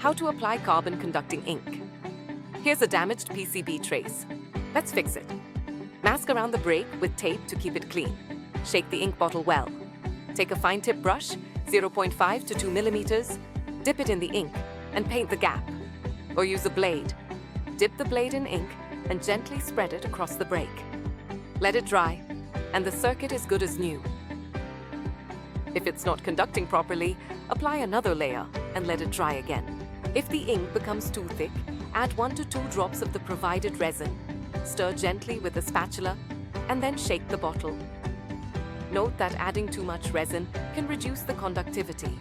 How to apply carbon-conducting ink. Here's a damaged PCB trace. Let's fix it. Mask around the break with tape to keep it clean. Shake the ink bottle well. Take a fine-tip brush, 0.5 to 2 millimeters, dip it in the ink, and paint the gap. Or use a blade. Dip the blade in ink and gently spread it across the break. Let it dry, and the circuit is good as new. If it's not conducting properly, apply another layer and let it dry again. If the ink becomes too thick, add 1 to 2 drops of the provided resin. Stir gently with a spatula and then shake the bottle. Note that adding too much resin can reduce the conductivity.